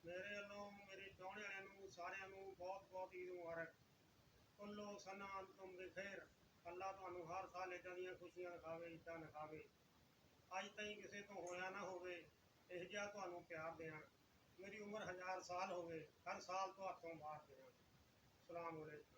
ਮੇਰੇ ਵੱਲੋਂ ਮੇਰੇ ਚਾਹੁਣ ਵਾਲਿਆਂ ਨੂੰ ਸਾਰਿਆਂ ਨੂੰ ਬਹੁਤ ਬਹੁਤ ਈਦ ਮੁਬਾਰਕ। ਕੁੱਲੋ ਸਨਾ ਤੁਮ ਬਖੈਰ। ਅੱਲਾ ਤੁਹਾਨੂੰ ਹਰ ਸਾਲ ਇੱਦਾਂ ਦੀਆਂ ਖੁਸ਼ੀਆਂ ਦਿਖਾਵੇ, ਇੱਦਾਂ ਦਿਖਾਵੇ। ਅੱਜ ਤਾਈਂ ਕਿਸੇ ਤੋਂ ਹੋਇਆ ਨਾ ਹੋਵੇ ਇਹ ਜਿਹਾ ਤੁਹਾਨੂੰ ਪਿਆਰ ਦੇਣਾ। ਮੇਰੀ ਉਮਰ 1000 ਸਾਲ ਹੋਵੇ, ਹਰ ਸਾਲ ਤੋਂ ਹੱਥੋਂ ਬਾਹਰ ਦੇਣਾ। ਸਲਾਮ ਅਲੈਕੁਮ।